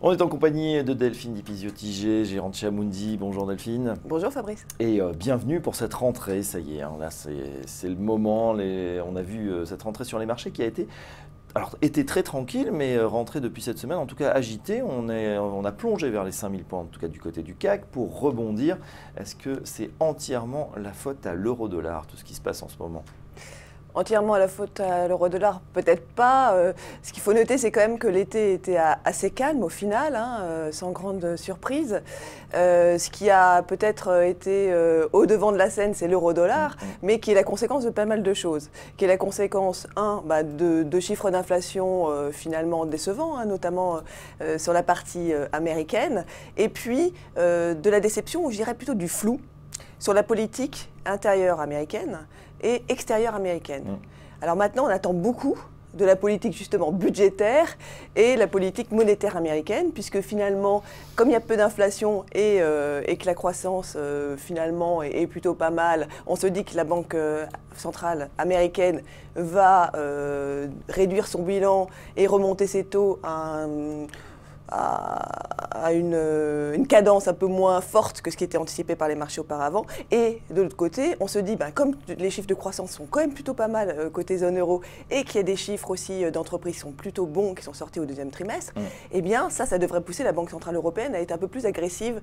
On est en compagnie de Delphine Di Pisio-Tiget, gérante chez Amundi. Bonjour Delphine. Bonjour Fabrice. Et bienvenue pour cette rentrée, ça y est, là c'est le moment. On a vu cette rentrée sur les marchés qui a été très tranquille, mais rentrée depuis cette semaine, en tout cas agitée. On a plongé vers les 5000 points, en tout cas du côté du CAC, pour rebondir. Est-ce que c'est entièrement la faute à l'euro-dollar, tout ce qui se passe en ce moment ? Entièrement à la faute à l'euro-dollar, peut-être pas. Ce qu'il faut noter, c'est quand même que l'été était assez calme au final, sans grande surprise. Ce qui a peut-être été au devant de la scène, c'est l'euro-dollar, mais qui est la conséquence de pas mal de choses. Qui est la conséquence, de chiffres d'inflation finalement décevants, notamment sur la partie américaine, et puis de la déception, ou je dirais plutôt du flou, sur la politique intérieure américaine et extérieure américaine. Alors maintenant, on attend beaucoup de la politique justement budgétaire et la politique monétaire américaine, puisque finalement, comme il y a peu d'inflation et que la croissance finalement est plutôt pas mal, on se dit que la Banque centrale américaine va réduire son bilan et remonter ses taux à une cadence un peu moins forte que ce qui était anticipé par les marchés auparavant. Et de l'autre côté, on se dit, comme les chiffres de croissance sont quand même plutôt pas mal côté zone euro et qu'il y a des chiffres aussi d'entreprises qui sont plutôt bons, qui sont sortis au deuxième trimestre, eh bien ça devrait pousser la Banque centrale européenne à être un peu plus agressive,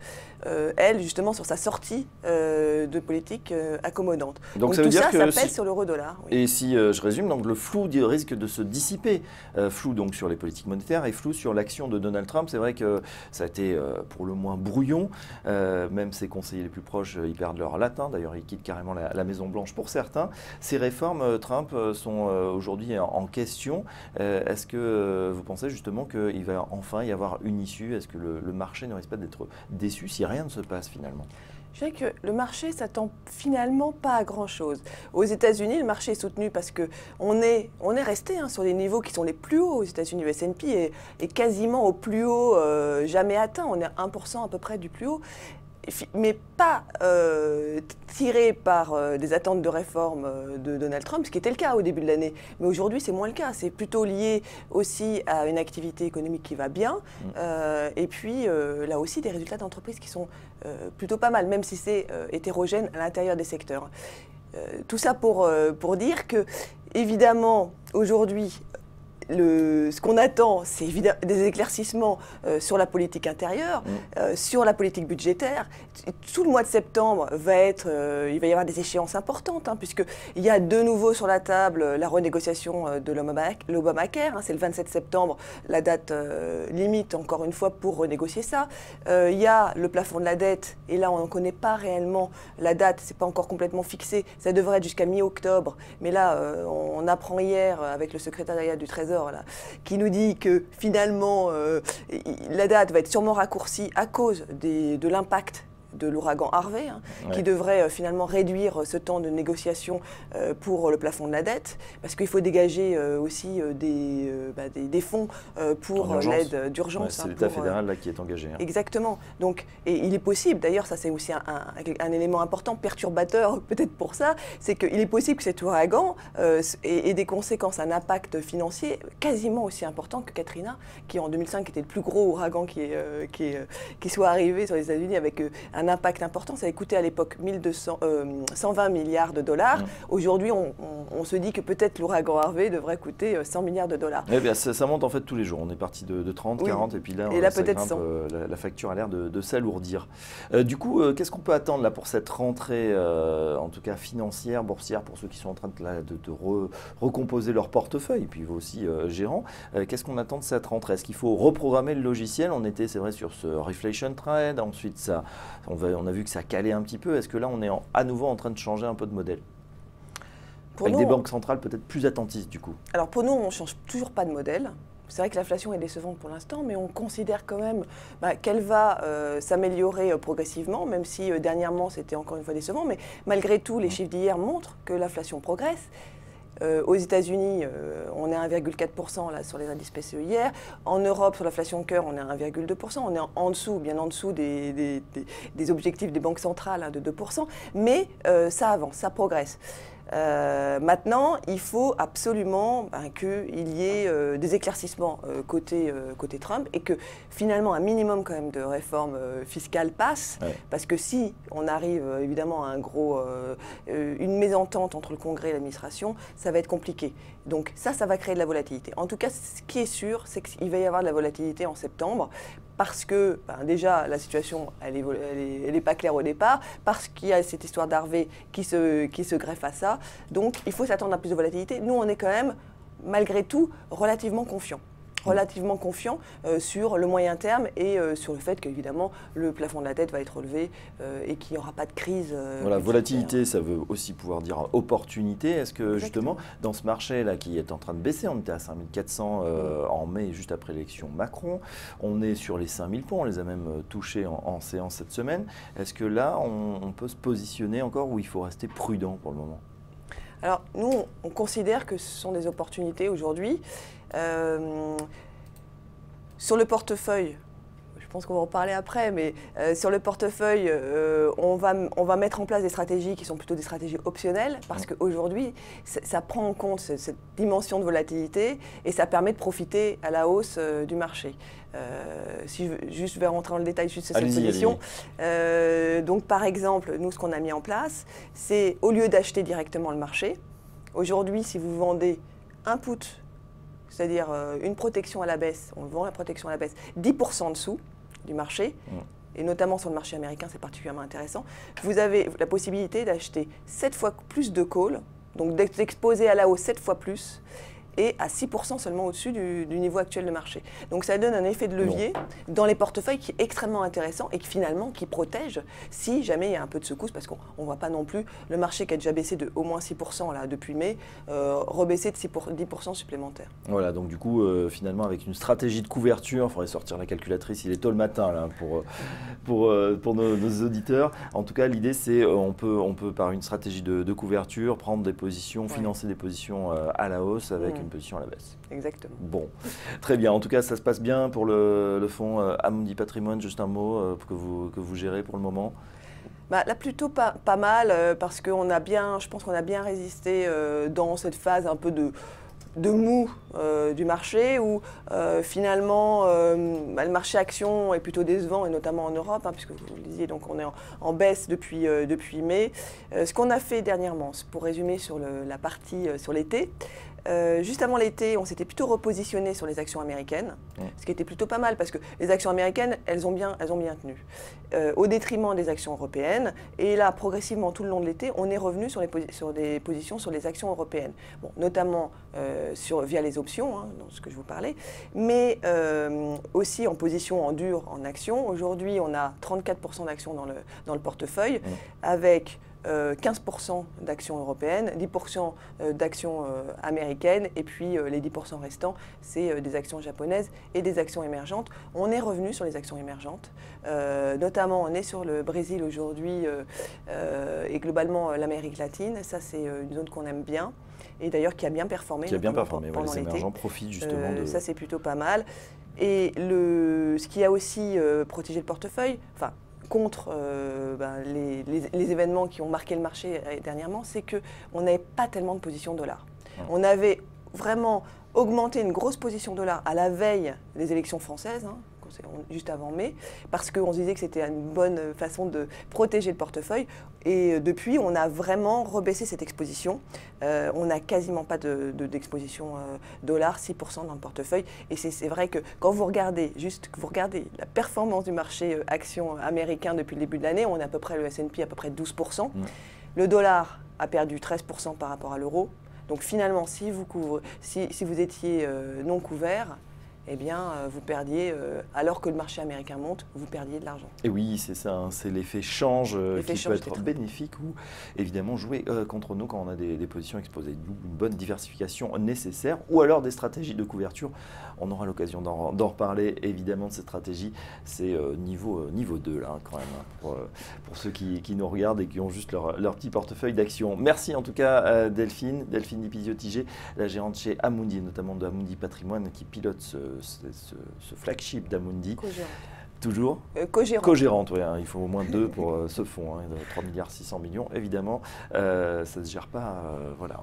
elle, justement, sur sa sortie de politique accommodante. Donc ça veut dire que ça pèse sur l'euro-dollar. Oui. Et si je résume, donc le flou risque de se dissiper. Flou donc sur les politiques monétaires et flou sur l'action de Donald Trump. C'est vrai que ça a été pour le moins brouillon. Même ses conseillers les plus proches, ils perdent leur latin. D'ailleurs, ils quittent carrément la Maison-Blanche pour certains. Ces réformes, Trump, sont aujourd'hui en question. Est-ce que vous pensez justement qu'il va enfin y avoir une issue? Est-ce que le marché ne risque pas d'être déçu si rien ne se passe finalement? Je dirais que le marché s'attend finalement pas à grand-chose. Aux États-Unis, le marché est soutenu parce qu'on est resté sur les niveaux qui sont les plus hauts aux États-Unis. Le S&P est quasiment au plus haut jamais atteint. On est à 1% à peu près du plus haut. Mais pas tiré par des attentes de réforme de Donald Trump, ce qui était le cas au début de l'année. Mais aujourd'hui, c'est moins le cas. C'est plutôt lié aussi à une activité économique qui va bien. Et puis, là aussi, des résultats d'entreprises qui sont plutôt pas mal, même si c'est hétérogène à l'intérieur des secteurs. Tout ça pour dire que, évidemment, aujourd'hui, ce qu'on attend, c'est évidemment des éclaircissements sur la politique intérieure, sur la politique budgétaire. Tout le mois de septembre il va y avoir des échéances importantes, puisqu'il y a de nouveau sur la table la renégociation de l'Obamacare. C'est le 27 septembre, la date limite, encore une fois, pour renégocier ça. Il y a le plafond de la dette, et là, on ne connaît pas réellement la date, c'est pas encore complètement fixé. Ça devrait être jusqu'à mi-octobre, mais là, on apprend hier, avec le secrétariat du Trésor, qui nous dit que finalement la date va être sûrement raccourcie à cause de l'impact de l'ouragan Harvey, qui devrait finalement réduire ce temps de négociation pour le plafond de la dette, parce qu'il faut dégager aussi des fonds pour l'aide d'urgence. C'est l'État fédéral là qui est engagé. Exactement. Donc, et il est possible, d'ailleurs, ça c'est aussi un élément important, perturbateur peut-être pour ça, c'est qu'il est possible que cet ouragan ait des conséquences, un impact financier quasiment aussi important que Katrina, qui en 2005 était le plus gros ouragan qui soit arrivé sur les États-Unis avec un impact important. Ça a coûté à l'époque 120 milliards de dollars. Aujourd'hui, on se dit que peut-être l'ouragan Harvey devrait coûter 100 milliards de dollars. Eh bien, ça monte en fait tous les jours. On est parti de 30, 40 et puis là peut-être 100. La facture a l'air de s'alourdir. Du coup, qu'est-ce qu'on peut attendre là pour cette rentrée, en tout cas financière, boursière, pour ceux qui sont en train de recomposer leur portefeuille, et puis vous aussi, gérants. Qu'est-ce qu'on attend de cette rentrée? Est-ce qu'il faut reprogrammer le logiciel? On était, c'est vrai, sur ce reflation trade. Ensuite, on a vu que ça calait un petit peu. Est-ce que là, on est à nouveau en train de changer un peu de modèle? Avec des banques centrales peut-être plus attentistes du coup. Alors pour nous, on ne change toujours pas de modèle. C'est vrai que l'inflation est décevante pour l'instant, mais on considère quand même qu'elle va s'améliorer progressivement, même si dernièrement c'était encore une fois décevant. Mais malgré tout, les chiffres d'hier montrent que l'inflation progresse. Aux États-Unis, on est à 1,4% là, sur les indices PCE hier. En Europe, sur l'inflation cœur, on est à 1,2%. On est en dessous, bien en dessous des objectifs des banques centrales de 2%. Mais ça avance, ça progresse. Maintenant, il faut absolument qu'il y ait des éclaircissements côté Trump et que finalement un minimum quand même de réforme fiscale passe, parce que si on arrive évidemment à une mésentente entre le Congrès et l'administration, ça va être compliqué. Donc ça va créer de la volatilité. En tout cas, ce qui est sûr, c'est qu'il va y avoir de la volatilité en septembre, parce que déjà la situation elle est pas claire au départ, parce qu'il y a cette histoire d'Harvey qui se greffe à ça. Donc il faut s'attendre à plus de volatilité. Nous on est quand même malgré tout relativement confiants. Sur le moyen terme et sur le fait qu'évidemment le plafond de la dette va être relevé et qu'il n'y aura pas de crise. Voilà, volatilité, ça veut aussi pouvoir dire opportunité. Est-ce que justement, dans ce marché-là qui est en train de baisser, on était à 5400 en mai, juste après l'élection Macron, on est sur les 5000 points, on les a même touchés en séance cette semaine. Est-ce que là, on peut se positionner encore ou il faut rester prudent pour le moment ? Alors nous, on considère que ce sont des opportunités aujourd'hui. Sur le portefeuille, je pense qu'on va en parler après, mais sur le portefeuille, on va mettre en place des stratégies qui sont plutôt des stratégies optionnelles, parce qu'aujourd'hui, ça prend en compte cette dimension de volatilité et ça permet de profiter à la hausse du marché. Si je vais rentrer dans le détail juste sur cette position. Donc par exemple, nous, ce qu'on a mis en place, c'est au lieu d'acheter directement le marché, aujourd'hui, si vous vendez un put, c'est-à-dire une protection à la baisse, on vend la protection à la baisse, 10% en dessous du marché, et notamment sur le marché américain, c'est particulièrement intéressant, vous avez la possibilité d'acheter 7 fois plus de call, donc d'être exposé à la hausse 7 fois plus, et à 6% seulement au-dessus du niveau actuel de marché. Donc ça donne un effet de levier dans les portefeuilles qui est extrêmement intéressant et qui finalement qui protège si jamais il y a un peu de secousse, parce qu'on ne voit pas non plus le marché qui a déjà baissé de au moins 6% là, depuis mai, rebaisser de 10% supplémentaires. Voilà, donc du coup, finalement, avec une stratégie de couverture, il faudrait sortir la calculatrice, il est tôt le matin là, pour nos auditeurs. En tout cas, l'idée c'est on peut par une stratégie de couverture prendre des positions, financer des positions à la hausse avec une position à la baisse. Exactement. Bon, très bien. En tout cas, ça se passe bien pour le fonds Amundi Patrimoine. Juste un mot que vous gérez pour le moment. Là, plutôt pas mal, parce que je pense qu'on a bien résisté dans cette phase un peu de mou du marché où finalement le marché action est plutôt décevant, et notamment en Europe, puisque vous le disiez, donc on est en baisse depuis mai. Ce qu'on a fait dernièrement, pour résumer sur la partie sur l'été, juste avant l'été, on s'était plutôt repositionné sur les actions américaines, ce qui était plutôt pas mal parce que les actions américaines, elles ont bien tenu, au détriment des actions européennes. Et là, progressivement, tout le long de l'été, on est revenu sur des positions sur les actions européennes, notamment via les options, dans ce que je vous parlais, mais aussi en position en dur en actions. Aujourd'hui, on a 34% d'actions dans le portefeuille, avec 15% d'actions européennes, 10% d'actions américaines, et puis les 10% restants, c'est des actions japonaises et des actions émergentes. On est revenu sur les actions émergentes, notamment on est sur le Brésil aujourd'hui et globalement l'Amérique latine. Ça, c'est une zone qu'on aime bien et d'ailleurs qui a bien performé. Qui a bien performé, pendant les l'été. émergents profitent justement de... Ça, c'est plutôt pas mal. Et ce qui a aussi protégé le portefeuille, contre les événements qui ont marqué le marché dernièrement, c'est qu'on n'avait pas tellement de position dollar. On avait vraiment augmenté une grosse position dollar à la veille des élections françaises, juste avant mai, parce qu'on se disait que c'était une bonne façon de protéger le portefeuille. Et depuis, on a vraiment rebaissé cette exposition. On n'a quasiment pas d'exposition dollar, 6% dans le portefeuille. Et c'est vrai que quand vous regardez la performance du marché action américain depuis le début de l'année, on a à peu près le S&P à peu près 12%. Le dollar a perdu 13% par rapport à l'euro. Donc finalement, si vous étiez non couvert, eh bien, vous perdiez, alors que le marché américain monte, vous perdiez de l'argent. Et oui, c'est ça, c'est l'effet change qui peut être bénéfique ou évidemment jouer contre nous quand on a des positions exposées. D'où une bonne diversification nécessaire ou alors des stratégies de couverture. On aura l'occasion d'en reparler évidemment de cette stratégie. C'est niveau 2 là quand même, pour ceux qui nous regardent et qui ont juste leur petit portefeuille d'actions. Merci en tout cas Delphine Dipizio-Tiget, la gérante chez Amundi, notamment de Amundi Patrimoine, qui pilote ce flagship d'Amundi. Toujours Co-gérante. Co-gérante, oui, hein, il faut au moins 2 pour ce fonds, hein, 3 milliards 600 millions, évidemment, ça ne se gère pas, voilà,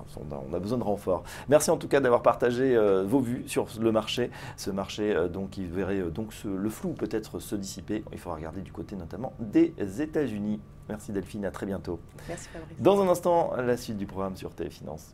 on a besoin de renfort. Merci en tout cas d'avoir partagé vos vues sur le marché, ce marché donc, qui verrait donc le flou peut-être se dissiper, il faudra regarder du côté notamment des États-Unis. Merci Delphine, à très bientôt. Merci Fabrice. Dans un instant, la suite du programme sur TV Finance.